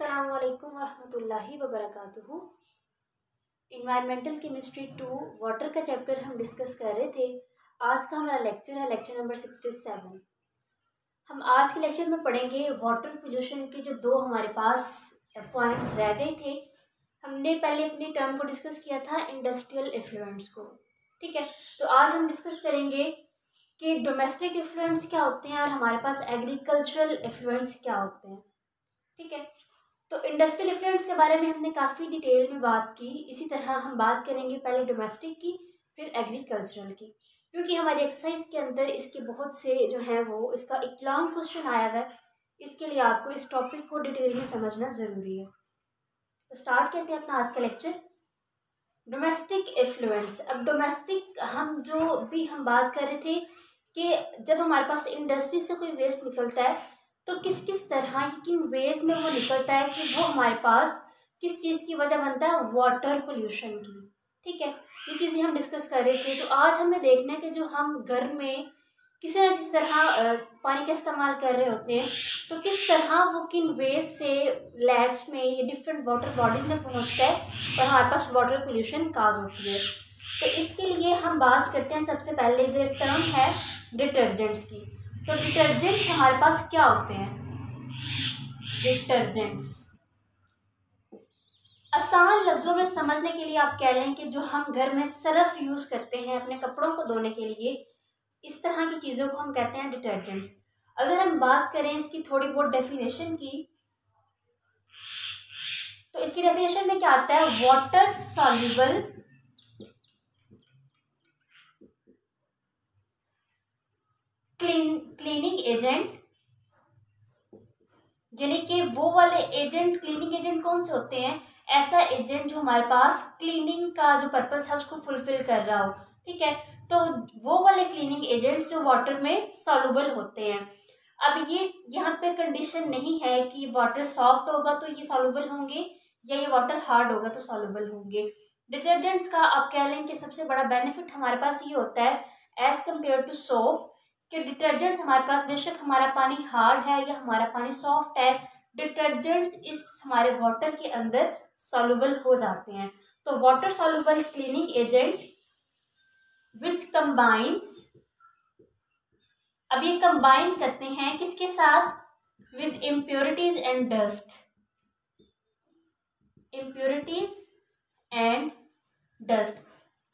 अस्सलामुअलैकुम वरहमतुल्लाहि वबरकातुहू। Environmental chemistry 2 water का चैप्टर हम डिस्कस कर रहे थे। आज का हमारा लेक्चर है लेक्चर नंबर 67। हम आज के लेक्चर में पढ़ेंगे वाटर पोल्यूशन के जो दो हमारे पास पॉइंट्स रह गए थे। हमने पहले अपनी टर्म को डिस्कस किया था इंडस्ट्रियल इफ्लुएंट्स को, ठीक है। तो आज हम डिस्कस करेंगे कि डोमेस्टिक इफ्लुएंट्स क्या होते हैं और हमारे पास एग्रीकल्चरल इफ्लुएंट्स क्या होते हैं, ठीक है। तो इंडस्ट्रियल इफ्लुएंट्स के बारे में हमने काफ़ी डिटेल में बात की। इसी तरह हम बात करेंगे पहले डोमेस्टिक की फिर एग्रीकल्चरल की, क्योंकि हमारी एक्सरसाइज के अंदर इसके बहुत से जो हैं वो इसका एक लॉन्ग क्वेश्चन आया हुआ है। इसके लिए आपको इस टॉपिक को डिटेल में समझना ज़रूरी है। तो स्टार्ट करते हैं अपना आज का लेक्चर, डोमेस्टिक इफ्लुएंट्स। अब डोमेस्टिक हम बात कर रहे थे कि जब हमारे पास इंडस्ट्री से कोई वेस्ट निकलता है तो किस किस तरह किन वेज में वो निकलता है कि वो हमारे पास किस चीज़ की वजह बनता है, वाटर पोल्यूशन की, ठीक है। ये चीज़ें हम डिस्कस कर रहे थे। तो आज हमने देखना है कि जो हम घर में किसी न किसी तरह पानी का इस्तेमाल कर रहे होते हैं तो किस तरह वो किन वेज से लैब्स में ये डिफरेंट वाटर बॉडीज में पहुंचता है और हमारे पास वाटर पोल्यूशन काज होती है। तो इसके लिए हम बात करते हैं, सबसे पहले जो टर्म है डिटर्जेंट्स की। तो डिटर्जेंट्स हमारे पास क्या होते हैं? डिटर्जेंट्स आसान लफ्जों में समझने के लिए आप कह लें कि जो हम घर में सर्फ यूज करते हैं अपने कपड़ों को धोने के लिए, इस तरह की चीजों को हम कहते हैं डिटर्जेंट्स। अगर हम बात करें इसकी थोड़ी बहुत डेफिनेशन की, तो इसकी डेफिनेशन में क्या आता है? वाटर सॉल्युबल क्लीनिंग एजेंट, यानी कि वो वाले एजेंट, क्लीनिंग एजेंट कौन से होते हैं? ऐसा एजेंट जो हमारे पास क्लीनिंग का जो पर्पस है उसको फुलफिल कर रहा हो, ठीक है। तो वो वाले क्लीनिंग एजेंट्स जो वाटर में सॉल्युबल होते हैं। अब ये यहाँ पे कंडीशन नहीं है कि वाटर सॉफ्ट होगा तो ये सॉल्युबल होंगे या ये वाटर हार्ड होगा तो सॉल्युबल होंगे। डिटर्जेंट्स का आप कह लें कि सबसे बड़ा बेनिफिट हमारे पास ये होता है एज कम्पेयर टू सोप, कि डिटर्जेंट्स हमारे पास बेशक हमारा पानी हार्ड है या हमारा पानी सॉफ्ट है, डिटर्जेंट्स इस हमारे वाटर के अंदर सॉल्युबल हो जाते हैं। तो water soluble cleaning agent which combines, अब ये कंबाइन करते हैं किसके साथ? With impurities and dust, impurities and dust.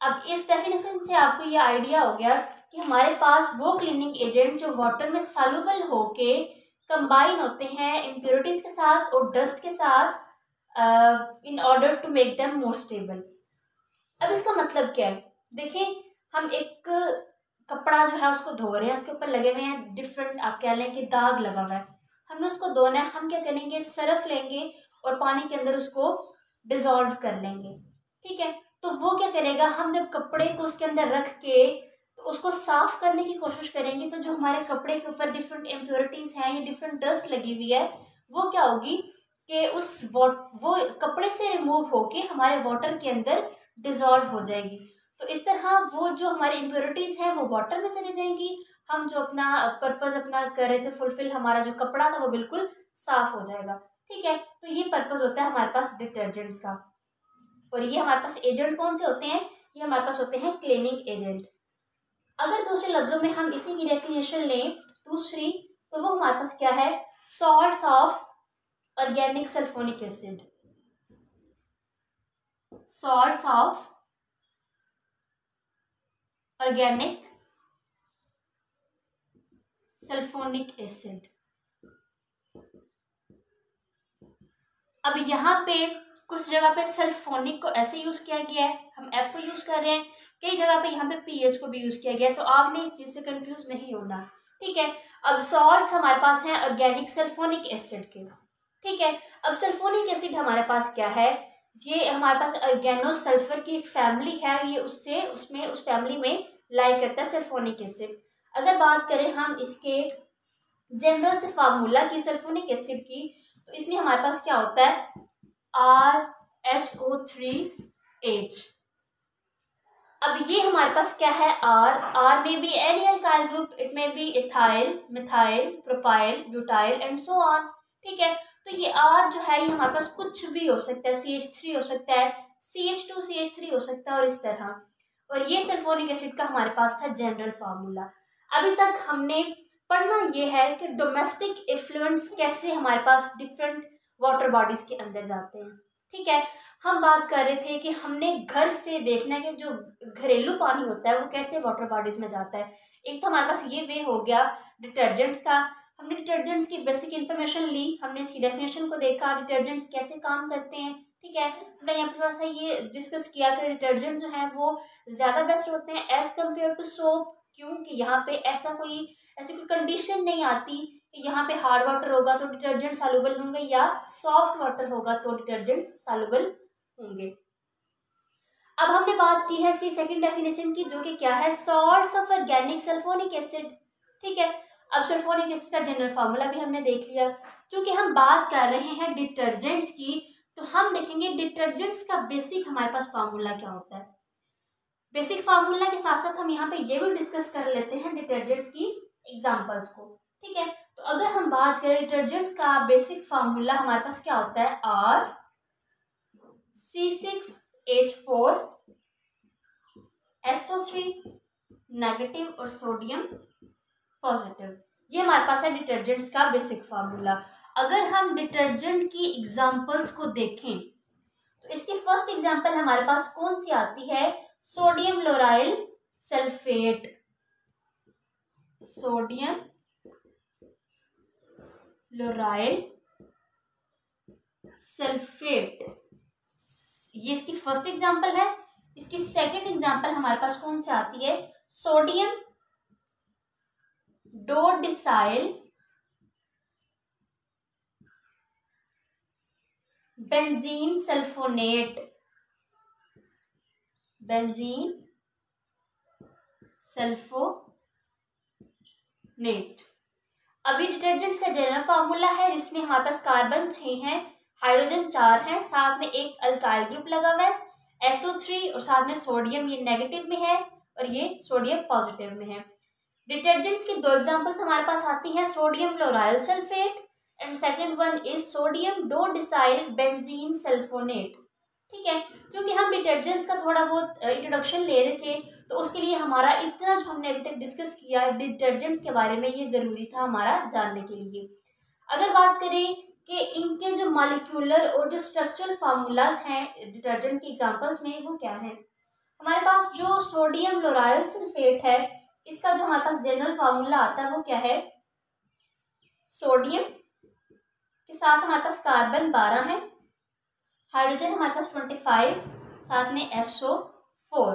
अब इस डेफिनेशन से आपको ये आइडिया हो गया कि हमारे पास वो क्लीनिंग एजेंट जो वाटर में सॉल्युबल होके कंबाइन होते हैं इम्प्योरिटीज के साथ और डस्ट के साथ in order to make them more stable. अब इसका मतलब क्या है? देखिए, हम एक कपड़ा जो है उसको धो रहे हैं, उसके ऊपर लगे हुए हैं डिफरेंट, आप कह लें कि दाग लगा हुआ है, हमने उसको धोना है। हम क्या करेंगे? सरफ लेंगे और पानी के अंदर उसको डिजोल्व कर लेंगे, ठीक है। तो वो क्या करेगा? हम जब कपड़े को उसके अंदर रख के तो उसको साफ करने की कोशिश करेंगे, तो जो हमारे कपड़े के ऊपर डिफरेंट इम्प्योरिटीज हैं या डिफरेंट डस्ट लगी हुई है, वो क्या होगी कि वो कपड़े से रिमूव होके हमारे वाटर के अंदर डिजोल्व हो जाएगी। तो इस तरह वो जो हमारी इम्प्योरिटीज हैं वो वाटर में चली जाएंगी। हम जो अपना पर्पज अपना कर रहे थे फुलफिल, हमारा जो कपड़ा था वो बिल्कुल साफ हो जाएगा, ठीक है। तो ये पर्पज होता है हमारे पास डिटर्जेंट्स का। और ये हमारे पास एजेंट कौन से होते हैं? ये हमारे पास होते हैं क्लीनिंग एजेंट। अगर दूसरे लफ्जों में हम इसी की डेफिनेशन लें दूसरी, तो वो हमारे पास क्या है? Salts of organic sulphonic acid, salts of organic sulphonic acid. अब यहाँ पे कुछ जगह पे सल्फोनिक को ऐसे यूज किया गया है, हम एफ को यूज कर रहे हैं, कई जगह पे यहाँ पे पीएच को भी यूज किया गया है, तो आपने इस चीज से कंफ्यूज नहीं होना, ठीक है। अब सॉल्ट्स हमारे पास हैं ऑर्गेनिक सल्फोनिक एसिड के, ठीक है। अब सल्फोनिक एसिड हमारे पास क्या है? ये हमारे पास ऑर्गेनो सल्फर की एक फैमिली है, ये उसमें उस फैमिली में लाई करता है सल्फोनिक एसिड। अगर बात करें हम इसके जनरल से फार्मूला की सल्फोनिक एसिड की, तो इसमें हमारे पास क्या होता है? RSO3H। अब ये हमारे पास क्या है? R में be any alkyl group, it में be ethyl, methyl, propyl, butyl and so on, ठीक है। तो ये R जो है ये हमारे पास कुछ भी हो सकता है, CH3 हो सकता है, CH2 CH3 हो सकता है और इस तरह। और ये सल्फोनिक एसिड का हमारे पास था जनरल फार्मूला। अभी तक हमने पढ़ना ये है कि डोमेस्टिक इफ्लुएंट्स कैसे हमारे पास डिफरेंट वाटर बॉडीज के अंदर जाते हैं। ठीक है, हम बात कर रहे थे कि हमने घर से देखना है कि जो घरेलू पानी होता है वो कैसे वाटर बॉडीज में जाता है। एक तो हमारे पास ये वे हो गया डिटर्जेंट्स का, हमने डिटर्जेंट्स की बेसिक इन्फॉर्मेशन ली, हमने इसकी डेफिनेशन को देखा, डिटर्जेंट्स कैसे काम करते हैं। ठीक है, हमने यहाँ पर थोड़ा सा ये डिस्कस किया कि डिटर्जेंट जो है वो ज़्यादा बेस्ट होते हैं एज कम्पेयर टू सोप, क्योंकि यहाँ पे ऐसी कोई कंडीशन नहीं आती कि यहाँ पे हार्ड वाटर होगा तो डिटर्जेंट सॉल्युबल होंगे या सॉफ्ट वाटर होगा तो डिटर्जेंट सॉल्युबल होंगे। अब हमने बात की है इसकी सेकंड डेफिनेशन की, जो कि क्या है, salts of organic sulphonic acid. ठीक है, अब सल्फोनिक एसिड का जनरल फार्मूला भी हमने देख लिया। क्योंकि हम बात कर रहे हैं डिटर्जेंट्स की, तो हम देखेंगे डिटर्जेंट्स का बेसिक हमारे पास फार्मूला क्या होता है। बेसिक फार्मूला के साथ साथ हम यहाँ पे ये भी डिस्कस कर लेते हैं डिटर्जेंट्स की एग्जांपल्स को। ठीक है, तो अगर हम बात करें डिटर्जेंट्स का बेसिक फार्मूला हमारे पास क्या होता है, RC6H4SO3 नेगेटिव और सोडियम पॉजिटिव। ये हमारे पास है डिटर्जेंट्स का बेसिक फार्मूला। अगर हम डिटर्जेंट की एग्जांपल्स को देखें तो इसकी फर्स्ट एग्जांपल हमारे पास कौन सी आती है, sodium lauryl sulphate. Sodium lauryl sulphate, ये इसकी फर्स्ट एग्जांपल है। इसकी सेकंड एग्जांपल हमारे पास कौन सी आती है, sodium dodecyl benzene sulphonate. Benzene sulphonate. अभी डिटर्जेंट्स का जनरल फार्मूला है जिसमें हमारे पास कार्बन 6 है, हाइड्रोजन 4 है, साथ में एक अल्काइल ग्रुप लगा हुआ है SO3 और साथ में सोडियम, ये नेगेटिव में है और ये सोडियम पॉजिटिव में है। डिटर्जेंट्स की दो एग्जांपल्स हमारे पास आती हैं, sodium lauryl sulphate and second one is sodium dodecyl benzene sulphonate. ठीक है, क्योंकि हम डिटर्जेंट्स का थोड़ा बहुत इंट्रोडक्शन ले रहे थे तो उसके लिए हमारा इतना जो हमने अभी तक डिस्कस किया है डिटर्जेंट्स के बारे में ये ज़रूरी था हमारा जानने के लिए। अगर बात करें कि इनके जो मॉलिक्यूलर और जो स्ट्रक्चरल फार्मूलाज हैं डिटर्जेंट की एग्जांपल्स में, वो क्या है, हमारे पास जो सोडियम लोराइल सल्फेट है इसका जो हमारे पास जनरल फार्मूला आता है वो क्या है, सोडियम के साथ हमारे पास कार्बन 12 है, हाइड्रोजन हमारे पास 25, साथ में SO4।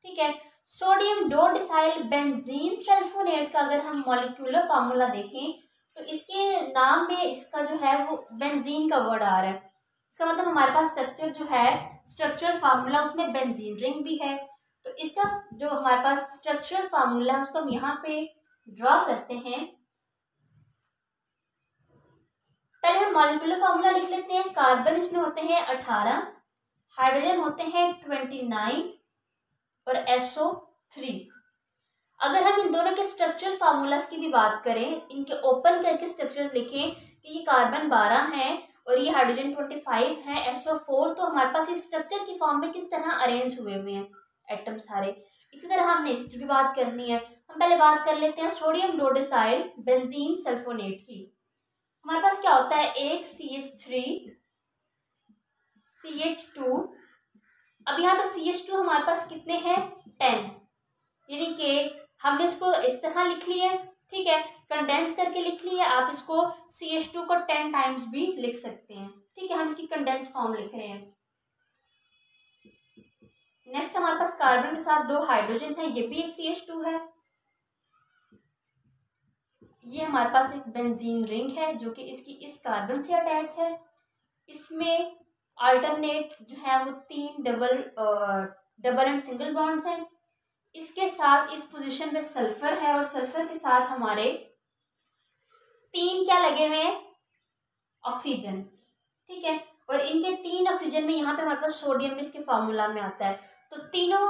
ठीक है, सोडियम डोडिसाइल बेंजीन सल्फोनेट का अगर हम मॉलिक्यूलर फार्मूला देखें तो इसके नाम में इसका जो है वो बेंजीन का वर्ड आ रहा है। इसका मतलब हमारे पास स्ट्रक्चर जो है, स्ट्रक्चरल फार्मूला उसमें बेंजीन रिंग भी है। तो इसका जो हमारे पास स्ट्रक्चरल फार्मूला है उसको हम यहाँ पे ड्रॉ करते हैं। पहले हम मॉलिक्यूलर फार्मूला लिख लेते हैं। कार्बन इसमें होते हैं 18, हाइड्रोजन होते हैं 29 और SO3। अगर हम इन दोनों के स्ट्रक्चरल फार्मूलास की भी बात करें, इनके ओपन करके स्ट्रक्चर्स लिखें कि ये कार्बन 12 है और ये हाइड्रोजन 25 है, SO4, तो हमारे पास इस स्ट्रक्चर की फॉर्म में किस तरह अरेंज हुए हैं एटम सारे। इसी तरह हमने इसकी भी बात करनी है। हम पहले बात कर लेते हैं सोडियम डोडिसाइल बेंजीन सल्फोनेट की। हमारे पास क्या होता है, एक CH3 CH2। अब यहाँ पर CH2 हमारे पास कितने हैं, 10, यानी कि हमने इसको इस तरह लिख लिया। ठीक है, कंडेंस करके लिख लिया। आप इसको CH2 को 10 टाइम्स भी लिख सकते हैं। ठीक है, हम इसकी कंडेंस फॉर्म लिख रहे हैं। नेक्स्ट हमारे पास कार्बन के साथ 2 हाइड्रोजन है, ये भी एक CH2 है। ये हमारे पास एक बेंजीन रिंग है जो कि इसकी इस कार्बन से अटैच है। इसमें अल्टरनेट जो है वो 3 डबल एंड सिंगल बॉन्ड्स हैं। इसके साथ इस पोजीशन पे सल्फर है और सल्फर के साथ हमारे 3 क्या लगे हुए हैं, ऑक्सीजन। ठीक है, और इनके 3 ऑक्सीजन में यहाँ पे हमारे पास सोडियम भी इसके फार्मूला में आता है। तो तीनों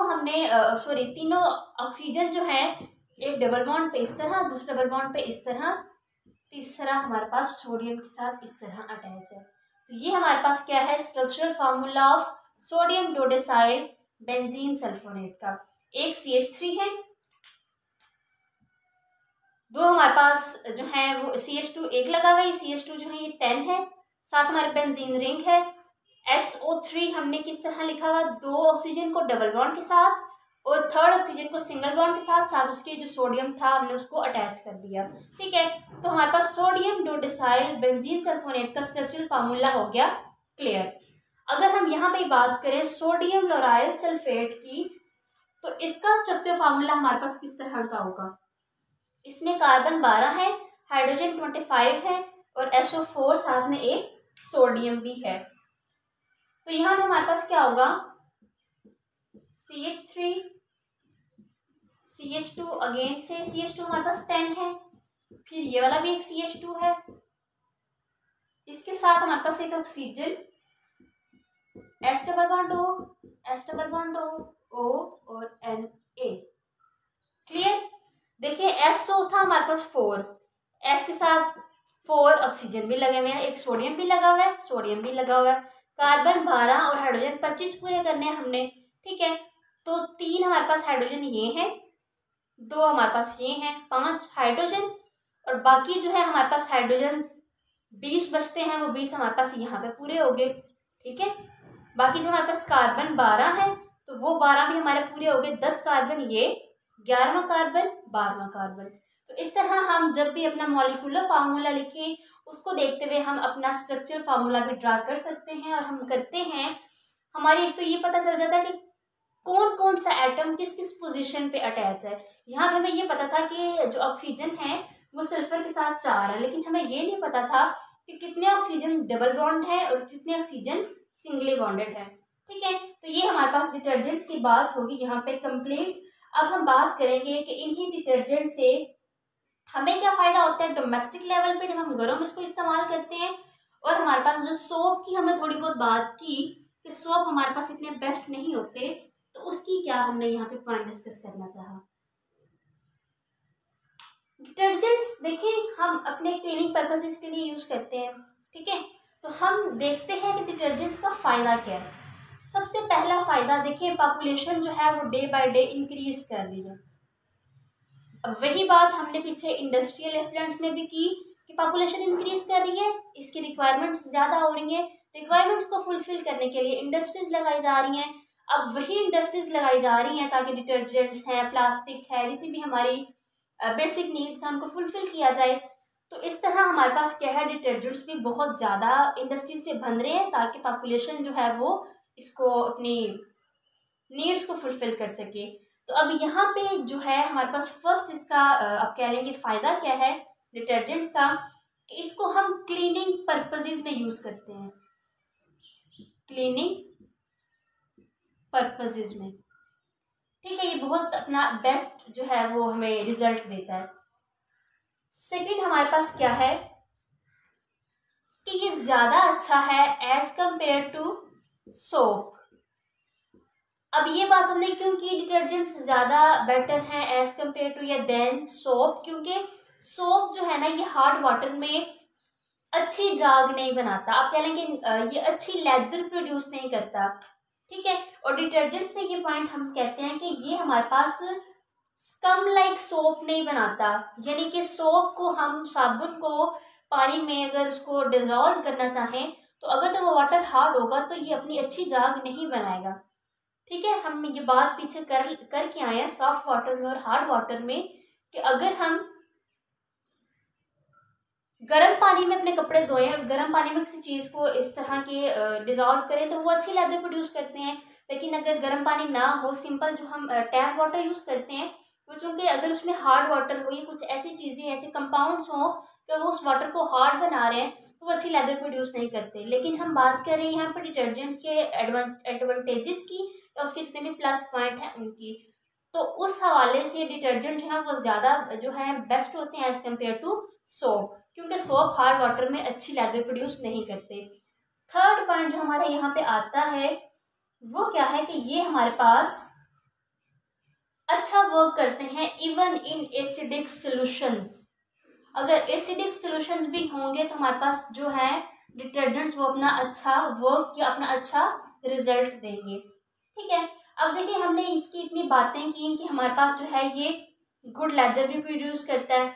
ऑक्सीजन जो है, एक डबल बॉन्ड पे इस तरह, दूसरे डबल बॉन्ड पे इस तरह तीसरा हमारे पास सोडियम के साथ इस तरह अटैच है। तो ये हमारे पास क्या है, structural formula of sodium dodecyl benzene sulphonate का। एक CH3 है, दो हमारे पास जो है वो CH2 एक लगा हुआ है, CH2 जो है ये 10 है, साथ हमारे बेंजीन रिंग है। SO3 हमने किस तरह लिखा हुआ, दो ऑक्सीजन को डबल बॉन्ड के साथ और थर्ड ऑक्सीजन को सिंगल बॉन्ड के साथ, साथ उसके जो सोडियम था हमने उसको अटैच कर दिया। ठीक है, तो हमारे पास सोडियम डोडेसाइल बेंजीन सल्फोनेट का स्ट्रक्चरल फार्मूला हो गया क्लियर। अगर हम यहाँ पे बात करें सोडियम लोराइल सल्फेट की, तो इसका स्ट्रक्चरल फार्मूला हमारे पास किस तरह का होगा, इसमें कार्बन 12 है, हाइड्रोजन 25 है और SO4 साथ में एक सोडियम भी है। तो यहाँ पे हमारे पास क्या होगा, CH3 CH2 अगेन से CH2 हमारे पास 10 है, फिर ये वाला भी एक CH2 है, इसके साथ हमारे पास एक oxygen S double bond O और Na। क्लियर। देखिए SO था हमारे पास 4, S के साथ 4 ऑक्सीजन भी लगे हुए हैं, एक सोडियम भी लगा हुआ है, सोडियम भी लगा हुआ है, कार्बन 12 और हाइड्रोजन 25 पूरे करने हैं हमने। ठीक है, तो 3 हमारे पास हाइड्रोजन ये हैं, 2 हमारे पास ये हैं, 5 हाइड्रोजन और बाकी जो है हमारे पास हाइड्रोजन 20 बचते हैं, वो 20 हमारे पास यहाँ पे पूरे हो गए। ठीक है, बाकी जो हमारे पास कार्बन 12 है तो वो 12 भी हमारे पूरे हो गए, 10 कार्बन ये, 11वां कार्बन, 12वां कार्बन। तो इस तरह हम जब भी अपना मॉलिक्यूलर फार्मूला लिखें उसको देखते हुए हम अपना स्ट्रक्चर फार्मूला भी ड्रा कर सकते हैं, और हम करते हैं। हमारी एक तो ये पता चल जाता है कि कौन कौन सा एटम किस किस पोजीशन पे अटैच है। यहाँ पे हमें ये पता था कि जो ऑक्सीजन है वो सल्फर के साथ 4 है, लेकिन हमें ये नहीं पता था कि कितने ऑक्सीजन डबल बॉन्ड है और कितने ऑक्सीजन सिंगली बॉन्डेड है। ठीक है, तो ये हमारे पास डिटर्जेंट्स की बात होगी यहाँ पे कंप्लीट। अब हम बात करेंगे कि इन्हीं डिटर्जेंट से हमें क्या फायदा होता है डोमेस्टिक लेवल पे जब हम घरों में इसको इस्तेमाल करते हैं, और हमारे पास जो सोप की हमने थोड़ी बहुत बात की कि सोप हमारे पास इतने बेस्ट नहीं होते, तो उसकी क्या हमने यहाँ पे पॉइंट डिस्कस करना चाहा। डिटर्जेंट्स देखिए हम अपने क्लीनिंग पर्पसेस के लिए यूज करते हैं। ठीक है, तो हम देखते हैं कि डिटर्जेंट्स का फायदा क्या है। सबसे पहला फायदा देखिए, पॉपुलेशन जो है वो डे बाय डे इंक्रीज कर रही है। अब वही बात हमने पीछे इंडस्ट्रियल एफ्लुएंट्स में भी की कि पॉपुलेशन इंक्रीज कर रही है, इसकी रिक्वायरमेंट्स ज़्यादा हो रही हैं, रिक्वायरमेंट्स को फुलफिल करने के लिए इंडस्ट्रीज लगाई जा रही हैं। अब वही इंडस्ट्रीज लगाई जा रही हैं ताकि डिटर्जेंट्स हैं, प्लास्टिक है, जितनी भी हमारी बेसिक नीड्स हैं उनको फुलफिल किया जाए। तो इस तरह हमारे पास क्या है, डिटर्जेंट्स भी बहुत ज़्यादा इंडस्ट्रीज पे बन रहे हैं ताकि पॉपुलेशन जो है वो इसको अपनी नीड्स को फुलफिल कर सके। तो अब यहाँ पे जो है हमारे पास फर्स्ट इसका अब कह लेंगे फ़ायदा क्या है डिटर्जेंट्स का, कि इसको हम क्लीनिंग पर्पसेस में यूज़ करते हैं, क्लीनिंग पर्पसेस में। ठीक है, ये बहुत अपना बेस्ट जो है वो हमें रिजल्ट देता है। सेकंड हमारे पास क्या है कि ये ज़्यादा अच्छा है एज कंपेयर टू सोप। अब ये बात हमने क्यों की, डिटर्जेंट्स ज़्यादा बेटर हैं एज कम्पेयर टू या देन सोप, क्योंकि सोप जो है ना ये हार्ड वाटर में अच्छी जाग नहीं बनाता, आप कह लेंगे ये अच्छी लेदर प्रोड्यूस नहीं करता। ठीक है, और डिटर्जेंट्स में ये पॉइंट हम कहते हैं कि ये हमारे पास कम लाइक सोप नहीं बनाता, यानी कि सोप को हम साबुन को पानी में अगर उसको डिजोल्व करना चाहें तो अगर तो वो वाटर हार्ड होगा तो ये अपनी अच्छी जाग नहीं बनाएगा। ठीक है, हम ये बात पीछे करके आए हैं सॉफ्ट वाटर में और हार्ड वाटर में कि अगर हम गर्म पानी में अपने कपड़े धोएं और गर्म पानी में किसी चीज़ को इस तरह के डिजोल्व करें तो वो अच्छी लेदर प्रोड्यूस करते हैं। लेकिन अगर गर्म पानी ना हो, सिंपल जो हम टैप वाटर यूज़ करते हैं, वो चूँकि अगर उसमें हार्ड वाटर हो या कुछ ऐसी चीज़ें ऐसे कंपाउंड्स हों कि वो उस वाटर को हार्ड बना रहे हैं तो वो अच्छी लेदर प्रोड्यूस नहीं करते। लेकिन हम बात कर रहे हैं यहाँ पर डिटर्जेंट्स के एडवांटेजेस की या उसके जितने भी प्लस पॉइंट हैं उनकी, तो उस हवाले से डिटर्जेंट जो है वो ज़्यादा जो है बेस्ट होते हैं एज कम्पेयर टू सोप, क्योंकि सोप हार्ड वाटर में अच्छी लेदर प्रोड्यूस नहीं करते। थर्ड पॉइंट जो हमारे यहाँ पे आता है वो क्या है कि ये हमारे पास अच्छा वर्क करते हैं इवन इन एसिडिक सॉल्यूशंस। अगर एसिडिक सॉल्यूशंस भी होंगे तो हमारे पास जो है डिटर्जेंट्स वो अपना अच्छा वर्क या अपना अच्छा रिजल्ट देंगे। ठीक है, अब देखिए हमने इसकी इतनी बातें की कि हमारे पास जो है ये गुड लेदर भी प्रोड्यूस करता है।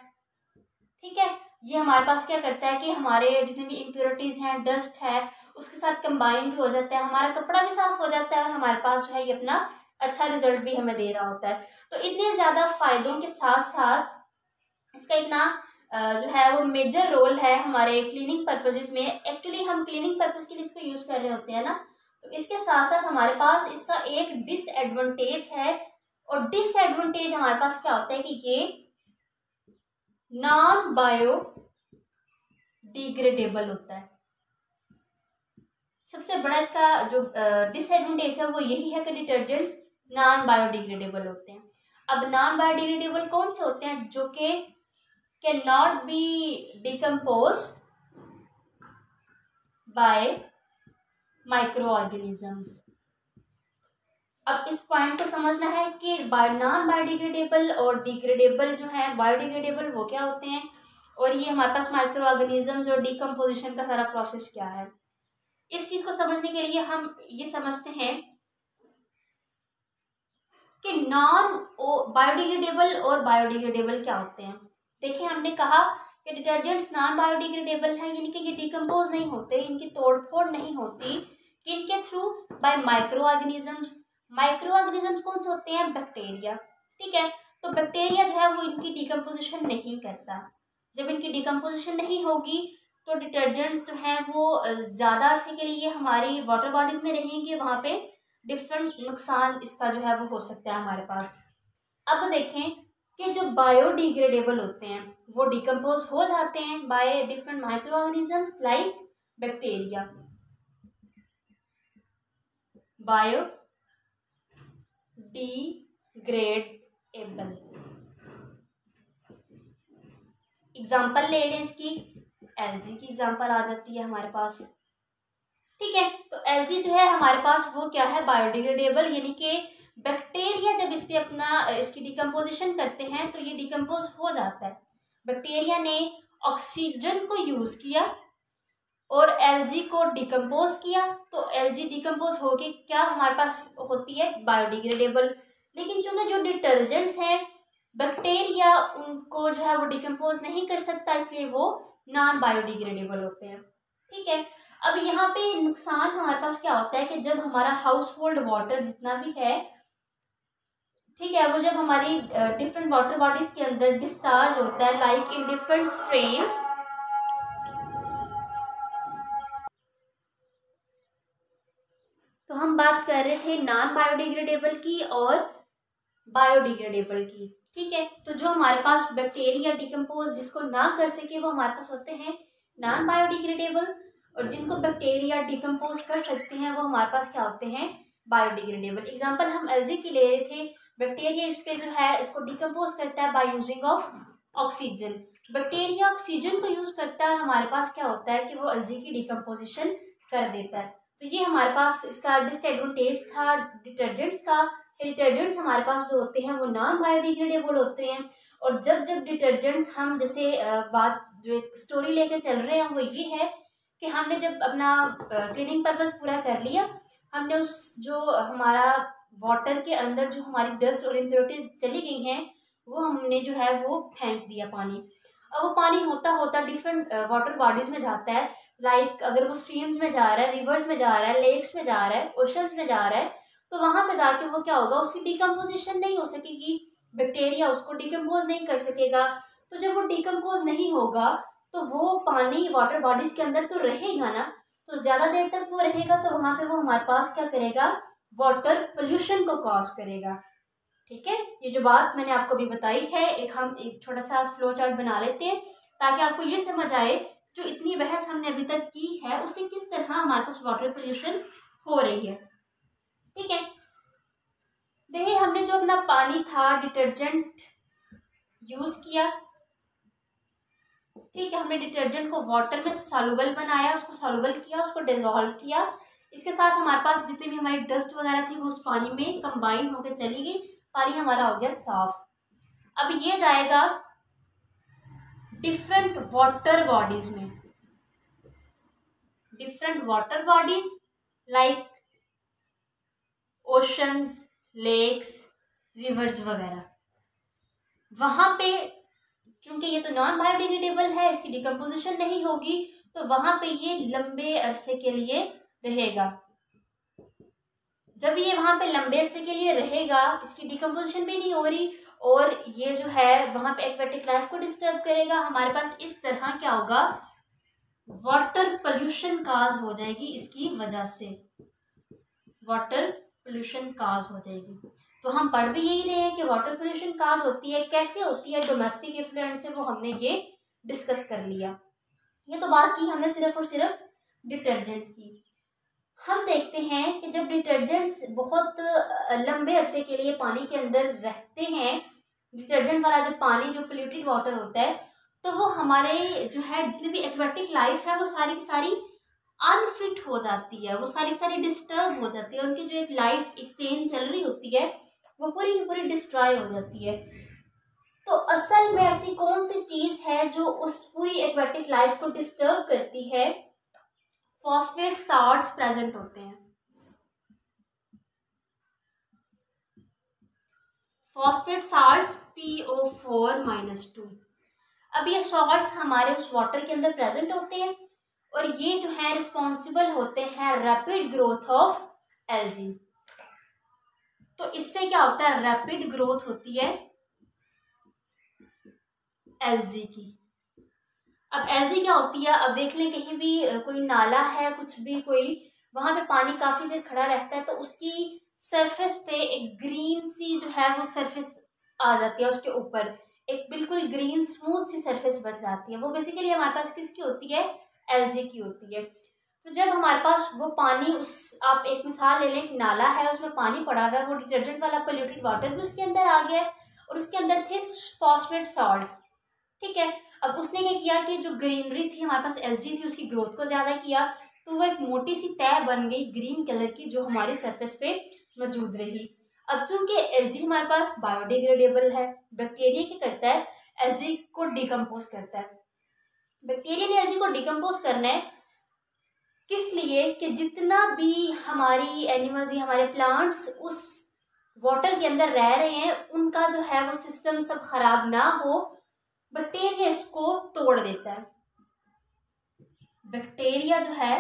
ठीक है, ये हमारे पास क्या करता है कि हमारे जितने भी इम्प्योरिटीज हैं, डस्ट है, उसके साथ कंबाइन भी हो जाता है, हमारा कपड़ा भी साफ हो जाता है और हमारे पास जो है ये अपना अच्छा रिजल्ट भी हमें दे रहा होता है। तो इतने ज्यादा फायदों के साथ साथ इसका इतना जो है वो मेजर रोल है हमारे क्लीनिंग पर्पजेज में। एक्चुअली हम क्लीनिंग पर्पज के लिए इसको यूज कर रहे होते हैं ना, तो इसके साथ साथ हमारे पास इसका एक डिसएडवांटेज है। और डिसएडवांटेज हमारे पास क्या होता है कि ये नॉन बायो डिग्रेडेबल होता है। सबसे बड़ा इसका जो डिसएडवांटेज है वो यही है कि डिटर्जेंट्स नॉन बायोडिग्रेडेबल होते हैं। अब नॉन बायोडिग्रेडेबल कौन से होते हैं? जो कि can not be decompose by micro organisms. अब इस पॉइंट को समझना है कि नॉन बायोडिग्रेडेबल और डिग्रेडेबल जो है, बायोडिग्रेडेबल वो क्या होते हैं और ये हमारे पास माइक्रो ऑर्गेनिजम्स और डिकम्पोजिशन का सारा प्रोसेस क्या है। इस चीज को समझने के लिए हम ये समझते हैं कि नॉन बायोडिग्रेडेबल और बायोडिग्रेडेबल क्या होते हैं। देखिए हमने कहा कि डिटर्जेंट्स नॉन बायोडिग्रेडेबल हैं, यानी कि ये डिकम्पोज नहीं होते, इनकी तोड़फोड़ नहीं होती किनके through? Bye micro organisms. Micro organisms कौन से होते हैं? बैक्टीरिया। ठीक है, तो बैक्टीरिया जो है वो इनकी डिकम्पोजिशन नहीं करता। जब इनकी डिकम्पोजिशन नहीं होगी तो डिटर्जेंट्स जो है वो ज्यादा अरसे के लिए हमारी वाटर बॉडीज में रहेंगे, वहां पे डिफरेंट नुकसान इसका जो है वो हो सकता है हमारे पास। अब देखें कि जो बायोडिग्रेडेबल होते हैं वो डिकम्पोज हो जाते हैं by different micro organisms like bacteria. Bio degradable example ले लें इसकी, एलजी की एग्जाम्पल आ जाती है हमारे पास। ठीक है, तो एलजी जो है हमारे पास वो क्या है? बायोडिग्रेडेबल, यानी कि बैक्टीरिया जब इस पे अपना इसकी डिकम्पोजिशन करते हैं तो ये डिकम्पोज हो जाता है। बैक्टीरिया ने ऑक्सीजन को यूज किया और एलजी को डिकम्पोज किया, तो एलजी डिकम्पोज होके क्या हमारे पास होती है? बायोडिग्रेडेबल। लेकिन चूंकि जो डिटर्जेंट्स हैं बैक्टीरिया उनको जो है वो डिकम्पोज नहीं कर सकता, इसलिए वो नॉन बायोडिग्रेडेबल होते हैं। ठीक है, अब यहाँ पे नुकसान हमारे पास क्या होता है कि जब हमारा हाउस होल्ड वाटर जितना भी है, ठीक है, वो जब हमारी डिफरेंट वाटर बॉडीज के अंदर डिस्चार्ज होता है लाइक इन डिफरेंट स्ट्रीम्स, तो हम बात कर रहे थे नॉन बायोडिग्रेडेबल की और बायोडिग्रेडेबल की। ठीक है, तो जो हमारे पास बैक्टीरिया डिकम्पोज जिसको ना कर सके वो हमारे पास होते हैं नॉन बायोडिग्रेडेबल, और जिनको बैक्टीरिया डिकम्पोज कर सकते हैं वो हमारे पास क्या होते हैं? बायोडिग्रेडेबल। एग्जांपल हम एलजी की ले रहे थे, बैक्टीरिया इस पे जो है इसको डिकम्पोज करता है by using of oxygen. Bacteria oxygen को यूज करता है और हमारे पास क्या होता है कि वो एलजी की डिकम्पोजिशन कर देता है। तो ये हमारे पास इसका डिसएडवांटेज था डिटर्जेंट्स का। डिटर्जेंट्स हमारे पास जो होते हैं वो नॉन बायोडिग्रेडेबल होते हैं, और जब जब डिटर्जेंट्स हम जैसे बात जो एक स्टोरी लेके चल रहे हैं वो ये है कि हमने जब अपना क्लीनिंग पर्पस पूरा कर लिया, हमने उस जो हमारा वाटर के अंदर जो हमारी डस्ट और इम्प्योरिटीज चली गई हैं वो हमने जो है वो फेंक दिया पानी। अब वो पानी होता होता डिफरेंट वाटर बॉडीज में जाता है, लाइक अगर वो स्ट्रीम्स में जा रहा है, रिवर्स में जा रहा है, लेक्स में जा रहा है, ओशंस में जा रहा है, तो वहां पे जाके वो क्या होगा? उसकी डिकम्पोजिशन नहीं हो सकेगी, बैक्टीरिया उसको डिकम्पोज नहीं कर सकेगा। तो जब वो डिकम्पोज नहीं होगा तो वो पानी वाटर बॉडीज के अंदर तो रहेगा ना, तो ज्यादा देर तक वो रहेगा तो वहां पे वो हमारे पास क्या करेगा? वाटर पोल्यूशन को कॉज करेगा। ठीक है, ये जो बात मैंने आपको अभी बताई है, हम एक छोटा सा फ्लो चार्ट बना लेते हैं ताकि आपको ये समझ आए जो इतनी बहस हमने अभी तक की है उससे किस तरह हमारे पास वाटर पोल्यूशन हो रही है। ठीक है, देखिए हमने जो अपना पानी था डिटर्जेंट यूज किया, ठीक है, हमने डिटर्जेंट को वाटर में सॉल्युबल बनाया, उसको सॉल्युबल किया, उसको डिसॉल्व किया। इसके साथ हमारे पास जितनी भी हमारी डस्ट वगैरह थी वो उस पानी में कंबाइन होकर चली गई, पानी हमारा हो गया साफ। अब ये जाएगा डिफरेंट वाटर बॉडीज में, different water bodies like oceans, lakes, rivers वगैरह, वहां पे चूंकि ये तो नॉन बायोडिग्रेडेबल है, इसकी डिकम्पोजिशन नहीं होगी, तो वहां पे ये लंबे अरसे के लिए रहेगा। जब ये वहां पे लंबे अरसे के लिए रहेगा, इसकी डिकम्पोजिशन भी नहीं हो रही और ये जो है वहां पे एक्वेटिक लाइफ को डिस्टर्ब करेगा, हमारे पास इस तरह क्या होगा, वाटर पोल्यूशन काज हो जाएगी, इसकी वजह से वाटर पोल्यूशन काज हो जाएगी। तो हम पढ़ भी यही रहे हैं कि वाटर पोल्यूशन काज होती है, कैसे होती है, डोमेस्टिक इफ्लुएंट से, वो हमने ये डिस्कस कर लिया। ये तो बात की हमने सिर्फ और सिर्फ डिटर्जेंट्स की। हम देखते हैं कि जब डिटर्जेंट्स बहुत लंबे अरसे के लिए पानी के अंदर रहते हैं, डिटर्जेंट वाला जो पानी जो पोल्यूटेड वाटर होता है, तो वो हमारे जो है जितनी भी एक्वेटिक लाइफ है वो सारी की सारी अनफिट हो जाती है, वो सारी की सारी डिस्टर्ब हो जाती है, उनकी जो एक लाइफ एक चेन चल रही होती है वो पूरी की पूरी डिस्ट्रॉय हो जाती है। तो असल में ऐसी कौन सी चीज है जो उस पूरी एक्वेटिक लाइफ को डिस्टर्ब करती है? फॉस्फेट साल्ट्स प्रेजेंट होते हैं, फॉस्फेट साल्ट्स PO4-2। अब ये सॉल्ट्स हमारे उस वाटर के अंदर प्रेजेंट होते हैं और ये जो है रिस्पॉन्सिबल होते हैं रैपिड ग्रोथ ऑफ एल्गी। तो इससे क्या होता है, रैपिड ग्रोथ होती है एल्गी की। अब एल्गी क्या होती है, अब देख लें कहीं भी कोई नाला है, कुछ भी कोई, वहां पे पानी काफी देर खड़ा रहता है तो उसकी सरफेस पे एक ग्रीन सी जो है वो सरफेस आ जाती है, उसके ऊपर एक बिल्कुल ग्रीन स्मूथ सी सरफेस बन जाती है। वो बेसिकली हमारे पास किसकी होती है, एल्गी की होती है। तो जब हमारे पास वो पानी, उस आप एक मिसाल ले लें, एक नाला है उसमें पानी पड़ा हुआ है, वो डिटर्जेंट वाला पोल्यूटेड वाटर भी उसके अंदर आ गया है और उसके अंदर थे फॉस्फेट साल्ट्स, ठीक है। अब उसने क्या किया कि जो ग्रीनरी थी हमारे पास, एल्गी थी, उसकी ग्रोथ को ज्यादा किया, तो वो एक मोटी सी तह बन गई ग्रीन कलर की जो हमारी सरफेस पे मौजूद रही। अब चूंकि एल्गी हमारे पास बायोडिग्रेडेबल है, बैक्टीरिया क्या करता है, एल्गी को डिकम्पोज करता है। बैक्टीरिया ने एल्गी को डिकम्पोज करना है किस लिए, कि जितना भी हमारी एनिमल्स या हमारे प्लांट्स उस वाटर के अंदर रह रहे हैं उनका जो है वो सिस्टम सब खराब ना हो, बैक्टीरिया इसको तोड़ देता है। बैक्टीरिया जो है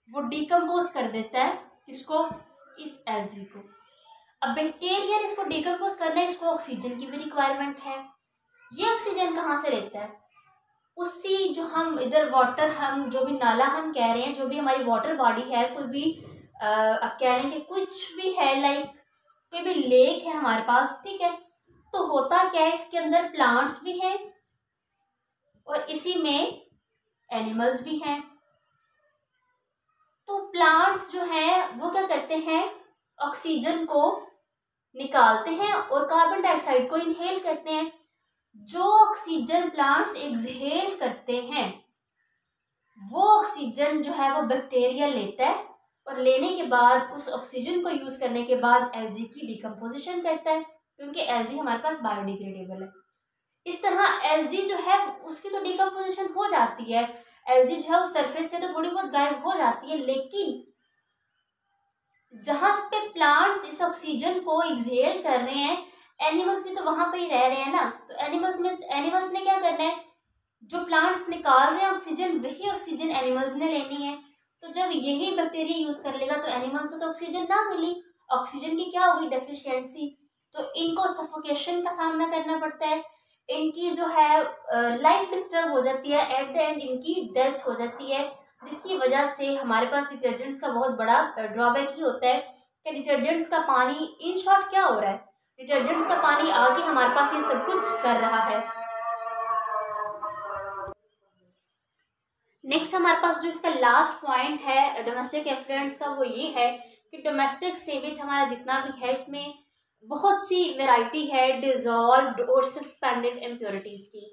वो डिकम्पोज कर देता है इसको, इस एल्गी को। अब बैक्टीरिया ने इसको डिकम्पोज करना है, इसको ऑक्सीजन की भी रिक्वायरमेंट है। ये ऑक्सीजन कहाँ से लेता है, उसी जो हम इधर वाटर, हम जो भी नाला हम कह रहे हैं, जो भी हमारी वाटर बॉडी है, कोई भी आप कह रहे हैं कि कुछ भी है, लाइक कोई भी लेक है हमारे पास, ठीक है, तो होता क्या है, इसके अंदर प्लांट्स भी हैं और इसी में एनिमल्स भी हैं। तो प्लांट्स जो हैं वो क्या करते हैं, ऑक्सीजन को निकालते हैं और कार्बन डाइऑक्साइड को इनहेल करते हैं। जो ऑक्सीजन प्लांट्स एक्सहेल करते हैं वो ऑक्सीजन जो है वो बैक्टीरिया लेता है और लेने के बाद उस ऑक्सीजन को यूज करने के बाद एल्गी की डिकम्पोजिशन करता है, क्योंकि एल्गी हमारे पास बायोडिग्रेडेबल है। इस तरह एल्गी जो है उसकी तो डिकम्पोजिशन हो जाती है, एल्गी जो है उस सरफेस से तो थोड़ी बहुत गायब हो जाती है, लेकिन जहां पे प्लांट्स इस ऑक्सीजन को एक्सहेल कर रहे हैं, एनिमल्स भी तो वहां पे ही रह रहे हैं ना। तो एनिमल्स ने क्या करना है, जो प्लांट्स निकाल रहे हैं ऑक्सीजन, वही ऑक्सीजन एनिमल्स ने लेनी है। तो जब यही बैक्टीरिया यूज कर लेगा तो एनिमल्स को तो ऑक्सीजन ना मिली, ऑक्सीजन की क्या होगी, डेफिशिएंसी, तो इनको सफोकेशन का सामना करना पड़ता है, इनकी जो है लाइफ डिस्टर्ब हो जाती है, एट द एंड इनकी डेथ हो जाती है, जिसकी वजह से हमारे पास डिटर्जेंट्स का बहुत बड़ा ड्रॉबैक ही होता है कि डिटर्जेंट्स का पानी, इन शॉर्ट क्या हो रहा है, डिटर्जेंट्स का पानी आके हमारे पास ये सब कुछ कर रहा है। नेक्स्ट हमारे पास जो इसका लास्ट पॉइंट है डोमेस्टिक एफ्लुएंट्स का, वो ये है कि डोमेस्टिक सीवेज हमारा जितना भी है इसमें बहुत सी वैरायटी है डिजॉल्व्ड और सस्पेंडेड इम्प्योरिटीज की,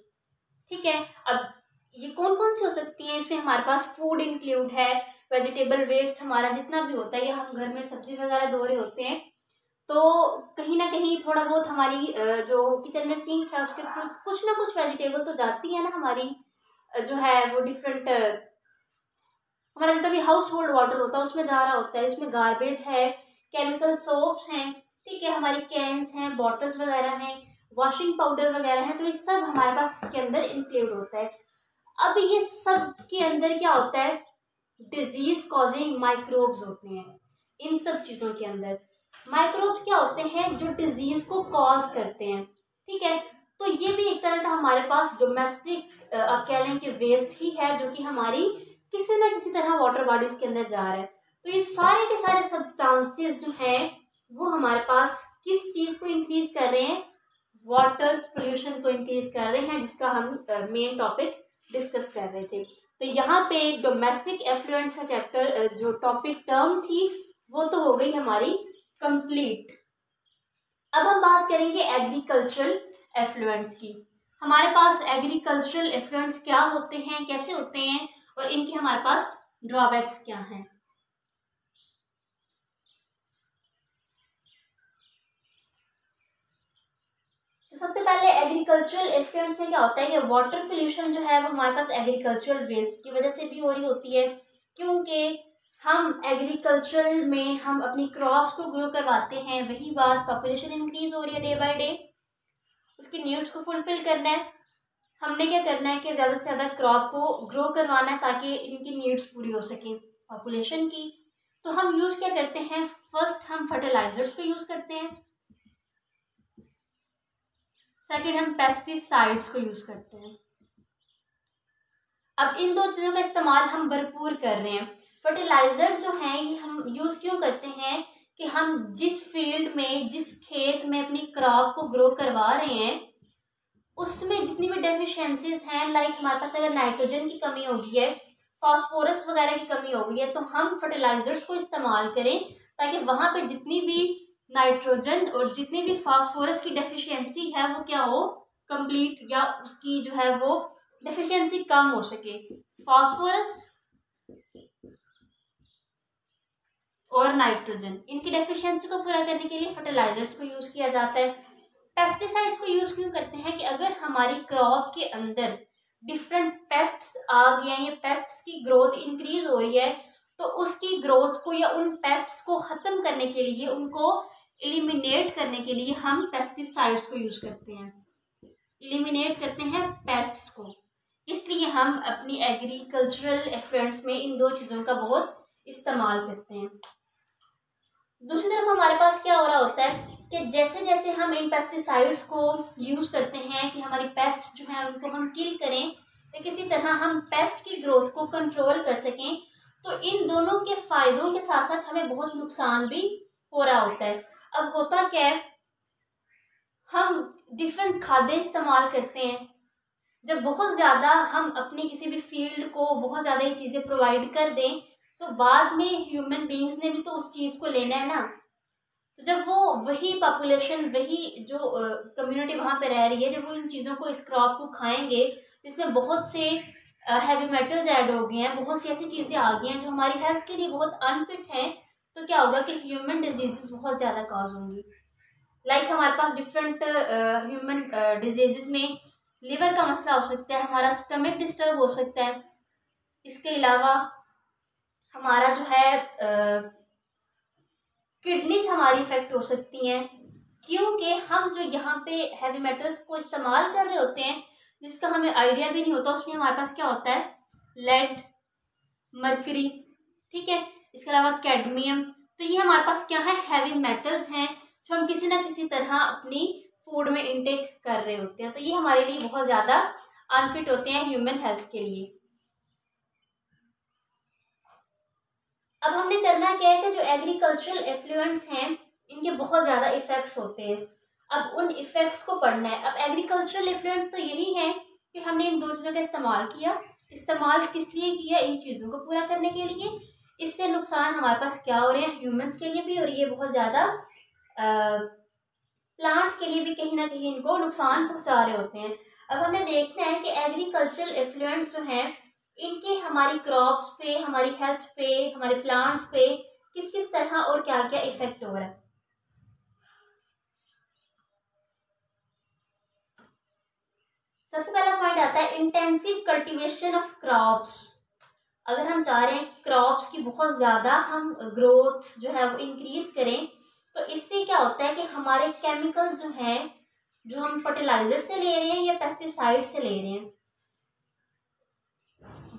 ठीक है। अब ये कौन कौन सी हो सकती हैं, इसमें हमारे पास फूड इंक्लूड है, वेजिटेबल वेस्ट हमारा जितना भी होता है, ये हम घर में सब्जी वगैरह धो रहे होते हैं तो कहीं ना कहीं थोड़ा बहुत हमारी जो किचन में सिंक है उसके थ्रू कुछ ना कुछ वेजिटेबल तो जाती है ना हमारी, जो है वो डिफरेंट, हमारा जितना भी हाउस होल्ड वाटर होता है उसमें जा रहा होता है, इसमें गार्बेज है, केमिकल सोप्स हैं, ठीक है, हमारी कैंस हैं, बॉटल्स वगैरह हैं, वॉशिंग पाउडर वगैरह हैं, तो ये सब हमारे पास इसके अंदर इंक्लूड होता है। अब ये सब के अंदर क्या होता है, डिजीज कॉजिंग माइक्रोब्स होते हैं। इन सब चीजों के अंदर माइक्रोब्स क्या होते हैं, जो डिजीज को कॉज करते हैं, ठीक है। तो ये भी एक तरह का हमारे पास डोमेस्टिक आप कह लें कि वेस्ट ही है, जो कि हमारी किसी ना किसी तरह वाटर बॉडीज के अंदर जा रहा है। तो ये सारे के सारे सब्सटेंसेस जो हैं वो हमारे पास किस चीज को इंक्रीज कर रहे हैं, वाटर पोल्यूशन को इंक्रीज कर रहे हैं, जिसका हम मेन टॉपिक डिस्कस कर रहे थे। तो यहाँ पे डोमेस्टिक एफ्लुएंट्स का चैप्टर जो टॉपिक टर्म थी वो तो हो गई हमारी कंप्लीट। अब हम बात करेंगे एग्रीकल्चरल एफ्लुएंट्स की। हमारे पास एग्रीकल्चरल एफ्लुएंट्स क्या होते हैं, कैसे होते हैं, और इनके हमारे पास ड्रॉबैक्स क्या हैं। तो सबसे पहले एग्रीकल्चरल एफ्लुएंट्स में क्या होता है कि वाटर पोल्यूशन जो है वो हमारे पास एग्रीकल्चरल वेस्ट की वजह से भी हो रही होती है, क्योंकि हम एग्रीकल्चरल में हम अपनी क्रॉप्स को ग्रो करवाते हैं, वही बात पॉपुलेशन इंक्रीज हो रही है डे बाय डे, उसकी नीड्स को फुलफिल करना है, हमने क्या करना है कि ज़्यादा से ज़्यादा क्रॉप को ग्रो करवाना है ताकि इनकी नीड्स पूरी हो सके पॉपुलेशन की। तो हम यूज़ क्या करते हैं, फर्स्ट हम फर्टिलाइजर्स को यूज़ करते हैं, सेकेंड हम पेस्टिसाइड्स को यूज़ करते हैं। अब इन दो चीज़ों का इस्तेमाल हम भरपूर कर रहे हैं। फर्टिलाइजर्स जो हैं ये हम यूज़ क्यों करते हैं कि हम जिस फील्ड में, जिस खेत में अपनी क्रॉप को ग्रो करवा रहे हैं उसमें जितनी भी डेफिशिएंसीज हैं, लाइक हमारे पास अगर नाइट्रोजन की कमी हो गई है, फास्फोरस वगैरह की कमी हो गई है, तो हम फर्टिलाइजर्स को इस्तेमाल करें ताकि वहां पे जितनी भी नाइट्रोजन और जितनी भी फास्फोरस की डेफिशिएंसी है वो क्या हो, कंप्लीट, या उसकी जो है वो डेफिशिएंसी कम हो सके। फास्फोरस और नाइट्रोजन, इनकी डेफिशिएंसी को पूरा करने के लिए फर्टिलाइजर्स को यूज किया जाता है। पेस्टिसाइड्स को यूज क्यों करते हैं कि अगर हमारी क्रॉप के अंदर डिफरेंट पेस्ट्स आ गए हैं या पेस्ट्स की ग्रोथ इंक्रीज हो रही है, तो उसकी ग्रोथ को या उन पेस्ट्स को खत्म करने के लिए, उनको एलिमिनेट करने के लिए हम पेस्टिसाइड्स को यूज करते हैं, एलिमिनेट करते हैं पेस्ट्स को। इसलिए हम अपनी एग्रीकल्चरल एफर्ट्स में इन दो चीज़ों का बहुत इस्तेमाल करते हैं। दूसरी तरफ हमारे पास क्या हो रहा होता है कि जैसे जैसे हम इन पेस्टिसाइड्स को यूज करते हैं कि हमारी पेस्ट जो है उनको हम किल करें या किसी तरह हम पेस्ट की ग्रोथ को कंट्रोल कर सकें, तो इन दोनों के फायदों के साथ साथ हमें बहुत नुकसान भी हो रहा होता है। अब होता क्या है, हम डिफरेंट खादें इस्तेमाल करते हैं, जब बहुत ज़्यादा हम अपनी किसी भी फील्ड को बहुत ज़्यादा ये चीज़ें प्रोवाइड कर दें तो बाद में ह्यूमन बींग्स ने भी तो उस चीज़ को लेना है ना। तो जब वो वही पॉपुलेशन, वही जो कम्युनिटी वहाँ पे रह रही है, जब वो इन चीज़ों को, इस क्रॉप को खाएंगे जिसमें बहुत से हैवी मेटल्स ऐड हो गए हैं, बहुत सी ऐसी चीज़ें आ गई हैं जो हमारी हेल्थ के लिए बहुत अनफिट हैं, तो क्या होगा कि ह्यूमन डिजीजेस बहुत ज़्यादा कॉज होंगी। लाइक हमारे पास डिफरेंट ह्यूमन डिजीजेस में लिवर का मसला हो सकता है, हमारा स्टमक डिस्टर्ब हो सकता है, इसके अलावा हमारा जो है किडनीज हमारी इफेक्ट हो सकती हैं, क्योंकि हम जो यहाँ पे हैवी मेटल्स को इस्तेमाल कर रहे होते हैं जिसका हमें आइडिया भी नहीं होता, उसमें हमारे पास क्या होता है, लेड, मरकरी, ठीक है, इसके अलावा कैडमियम। तो ये हमारे पास क्या है, हैवी मेटल्स हैं जो हम किसी ना किसी तरह अपनी फूड में इंटेक कर रहे होते हैं, तो ये हमारे लिए बहुत ज़्यादा अनफिट होते हैं ह्यूमन हेल्थ के लिए। अब हमने करना क्या है कि जो एग्रीकल्चरल एफ्लुएंट्स हैं इनके बहुत ज़्यादा इफेक्ट्स होते हैं, अब उन इफेक्ट्स को पढ़ना है। अब एग्रीकल्चरल एफ्लुएंट्स तो यही है कि हमने इन दो चीज़ों का इस्तेमाल किया, इस्तेमाल किस लिए किया, इन चीज़ों को पूरा करने के लिए। इससे नुकसान हमारे पास क्या हो रहे हैं, ह्यूमंस के लिए भी हो रही है बहुत ज़्यादा, प्लांट्स के लिए भी कहीं ना कहीं इनको नुकसान पहुंचा रहे होते हैं। अब हमने देखना है कि एग्रीकल्चरल एफ्लुएंट्स जो हैं इनके हमारी क्रॉप्स पे, हमारी हेल्थ पे, हमारे प्लांट्स पे किस किस तरह और क्या क्या इफेक्ट हो रहा है। सबसे पहला पॉइंट आता है इंटेंसिव कल्टीवेशन ऑफ क्रॉप्स। अगर हम चाह रहे हैं कि क्रॉप्स की बहुत ज़्यादा हम ग्रोथ जो है वो इंक्रीज करें, तो इससे क्या होता है कि हमारे केमिकल्स जो हैं, जो हम फर्टिलाइजर से ले रहे हैं या पेस्टिसाइड से ले रहे हैं,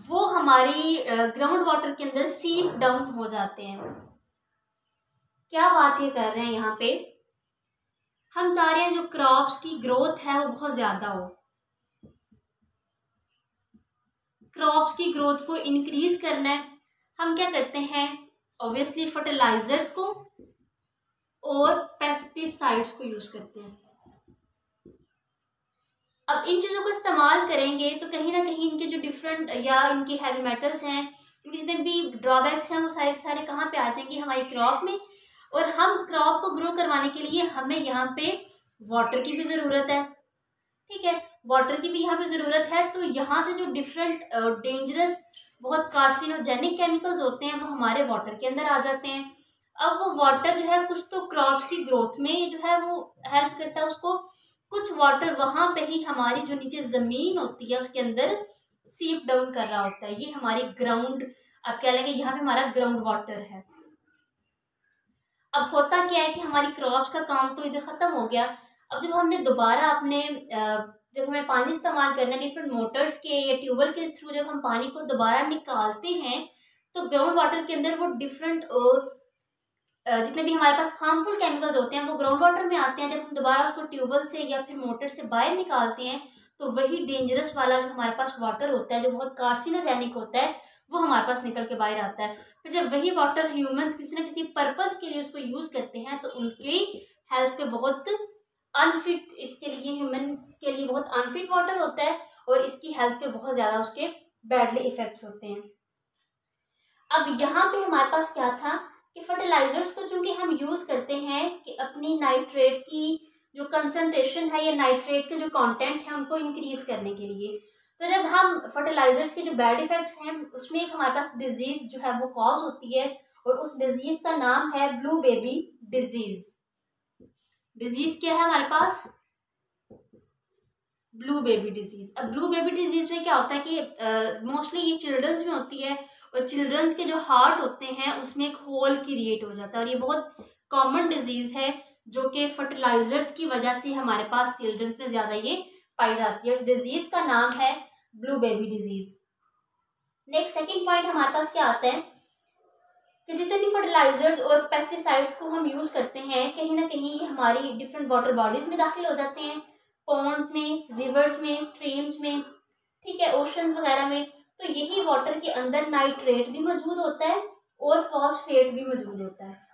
वो हमारी ग्राउंड वाटर के अंदर सीप डाउन हो जाते हैं। क्या बात ये कर रहे हैं यहाँ पे, हम चाह रहे हैं जो क्रॉप्स की ग्रोथ है वो बहुत ज्यादा हो, क्रॉप्स की ग्रोथ को इंक्रीज करना है। हम क्या करते हैं, ऑब्वियसली फर्टिलाइजर्स को और पेस्टिसाइड्स को यूज करते हैं। अब इन चीजों को इस्तेमाल करेंगे तो कहीं ना कहीं इनके जो डिफरेंट या इनके हैवी मेटल्स हैं, इनके जितने भी ड्रॉबैक्स हैं, वो सारे के सारे कहाँ पे आ जाएंगे, हमारी क्रॉप में। और हम क्रॉप को ग्रो करवाने के लिए हमें यहाँ पे वाटर की भी जरूरत है, ठीक है, वाटर की भी यहाँ पे जरूरत है। तो यहाँ से जो डिफरेंट डेंजरस बहुत कार्सिनोजेनिक केमिकल्स होते हैं वो हमारे वाटर के अंदर आ जाते हैं। अब वो वाटर जो है कुछ तो क्रॉप्स की ग्रोथ में जो है वो हेल्प करता है उसको, कुछ वाटर वहां पे ही हमारी जो नीचे जमीन होती है उसके अंदर सीप डाउन कर रहा होता है। ये हमारी ग्राउंड, आप कह लेंगे यहाँ पे हमारा ग्राउंड वाटर है। अब होता क्या है कि हमारी क्रॉप्स का काम तो इधर खत्म हो गया। अब जब हमने दोबारा अपने जब हमें पानी इस्तेमाल करना है डिफरेंट मोटर्स के या ट्यूबवेल के थ्रू, जब हम पानी को दोबारा निकालते हैं तो ग्राउंड वाटर के अंदर वो डिफरेंट जितने भी हमारे पास हार्मफुल केमिकल्स होते हैं वो ग्राउंड वाटर में आते हैं। जब हम दोबारा उसको ट्यूबवेल से या फिर मोटर से बाहर निकालते हैं तो वही डेंजरस वाला जो हमारे पास वाटर होता है, जो बहुत कार्सिनोजेनिक होता है, वो हमारे पास निकल के बाहर आता है। फिर जब वही वाटर ह्यूमंस किसी न किसी पर्पस के लिए उसको यूज करते हैं तो उनकी हेल्थ पे बहुत अनफिट, इसके लिए ह्यूमंस के लिए बहुत अनफिट वाटर होता है और इसकी हेल्थ पे बहुत ज्यादा उसके बैडली इफेक्ट्स होते हैं। अब यहाँ पे हमारे पास क्या था कि फर्टिलाइजर्स को चूंकि हम यूज करते हैं कि अपनी नाइट्रेट की जो कंसंट्रेशन है या नाइट्रेट के जो कंटेंट है उनको इंक्रीज करने के लिए, तो जब हम फर्टिलाइजर्स के जो बैड इफेक्ट्स हैं उसमें एक हमारे पास डिजीज जो है वो कॉज होती है और उस डिजीज का नाम है ब्लू बेबी डिजीज। डिजीज क्या है हमारे पास, ब्लू बेबी डिजीज। अब ब्लू बेबी डिजीज में क्या होता है कि मोस्टली ये चिल्ड्रंस में होती है और चिल्ड्रंस के जो हार्ट होते हैं उसमें एक होल क्रिएट हो जाता है और ये बहुत कॉमन डिजीज है जो कि फर्टिलाइजर्स की वजह से हमारे पास चिल्ड्रंस में ज्यादा ये पाई जाती है। इस डिजीज का नाम है blue baby disease. Next second point हमारे पास क्या आता है कि जितने भी फर्टिलाइजर्स और पेस्टिसाइड्स को हम यूज करते हैं कहीं ना कहीं हमारी डिफरेंट वाटर बॉडीज में दाखिल हो जाते हैं, पॉन्ड्स में, रिवर्स में, स्ट्रीम्स में, ठीक है, ओशंस वगैरह में। तो यही वाटर के अंदर नाइट्रेट भी मौजूद होता है और फॉस्फेट भी मौजूद होता है।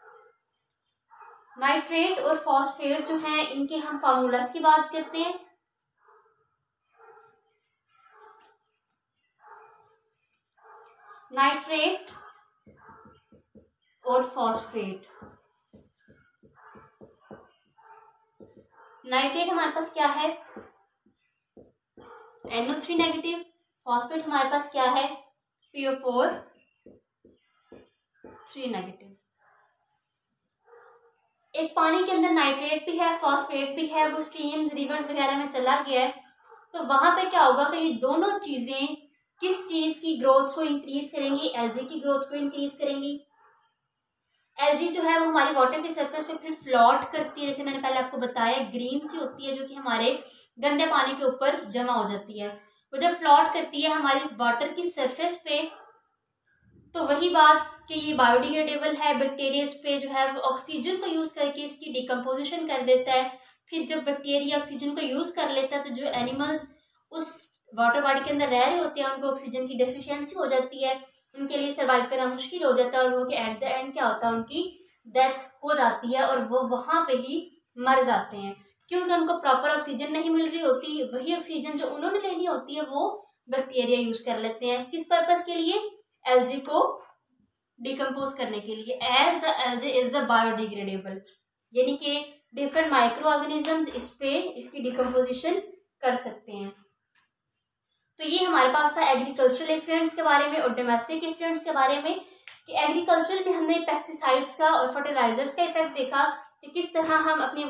नाइट्रेट और फॉस्फेट जो है इनके हम फार्मूलास की बात करते हैं। नाइट्रेट और फॉस्फेट, नाइट्रेट हमारे पास क्या है NO3 नेगेटिव, फॉस्फेट हमारे पास क्या है PO4 3 नेगेटिव। एक पानी के अंदर नाइट्रेट भी है, फॉस्फेट भी है, वो स्ट्रीम्स, रिवर्स वगैरह में चला गया है, तो वहां पे क्या होगा कि ये दोनों चीजें किस चीज की ग्रोथ को इंक्रीज करेंगी, एल्जी की ग्रोथ को इंक्रीज करेंगी। एल्जी जो है वो हमारी वाटर की सरफेस पे फिर फ्लोट करती है, जैसे मैंने पहले आपको बताया, ग्रीन सी होती है जो कि हमारे गंदे पानी के ऊपर जमा हो जाती है। वो जब फ्लोट करती है हमारी वाटर की सरफेस पे, तो वही बात कि ये बायोडिग्रेडेबल है, बैक्टीरिया इस पे जो है वो ऑक्सीजन को यूज करके इसकी डिकम्पोजिशन कर देता है। फिर जब बैक्टीरिया ऑक्सीजन को यूज कर लेता है तो जो एनिमल्स उस वाटर बॉडी के अंदर रह रहे होते हैं उनको ऑक्सीजन की डेफिशिएंसी हो जाती है, उनके लिए सर्वाइव करना मुश्किल हो जाता है और वो एट द एंड क्या होता है, उनकी डेथ हो जाती है और वो वहां पे ही मर जाते हैं क्योंकि उनको प्रॉपर ऑक्सीजन नहीं मिल रही होती। वही ऑक्सीजन जो उन्होंने लेनी होती है वो बैक्टीरिया यूज कर लेते हैं, किस पर्पस के लिए, एल्जी को डिकम्पोज करने के लिए। As the algae is the biodegradable, यानी कि डिफरेंट माइक्रो ऑर्गेनिजम्स इस पे इसकी डिकम्पोजिशन कर सकते हैं। तो ये हमारे पास था एग्रीकल्चरल इफ्लुएंस के बारे में और डोमेस्टिक इफ्लुएंस के बारे में, कि एग्रीकल्चर में हमने पेस्टिसाइड्स का और फर्टिलाइजर्स का इफेक्ट देखा कि किस तरह हम अपनी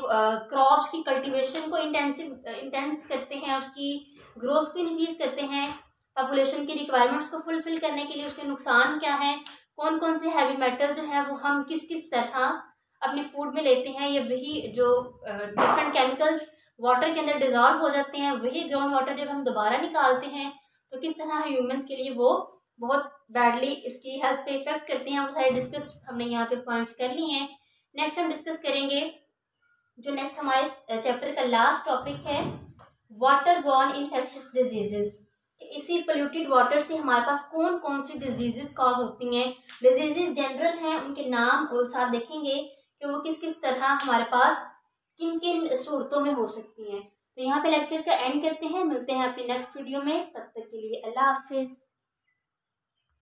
क्रॉप्स की कल्टीवेशन को इंटेंस करते हैं, उसकी ग्रोथ को इंक्रीज करते हैं, पॉपुलेशन की रिक्वायरमेंट्स को फुलफिल करने के लिए उसके नुकसान क्या हैं, कौन कौन से हैवी मेटल जो है वो हम किस किस तरह अपने फूड में लेते हैं, या वही जो डिफरेंट केमिकल्स वाटर के अंदर डिजॉल्व हो जाते हैं, वही ग्राउंड वाटर जब हम दोबारा निकालते हैं तो किस तरह ह्यूमंस के लिए वो बहुत बैडली इसकी हेल्थ पे इफेक्ट करते हैं। वो सारे डिस्कस हमने यहाँ पे पॉइंट्स कर लिए हैं। नेक्स्ट हम डिस्कस करेंगे जो नेक्स्ट हमारे चैप्टर का लास्ट टॉपिक है, वाटर बॉर्न इन्फेक्शियस डिजीजेस। इसी पोल्यूटेड वाटर से हमारे पास कौन कौन सी डिजीजेस कॉज होती हैं। डिजीजेस जनरल हैं, उनके नाम और साथ देखेंगे कि वो किस किस तरह हमारे पास किन किन सूरतों में हो सकती हैं। तो यहाँ पे लेक्चर का एंड करते हैं, मिलते हैं अपनी नेक्स्ट वीडियो में, तब तक के लिए अल्लाह हाफिज।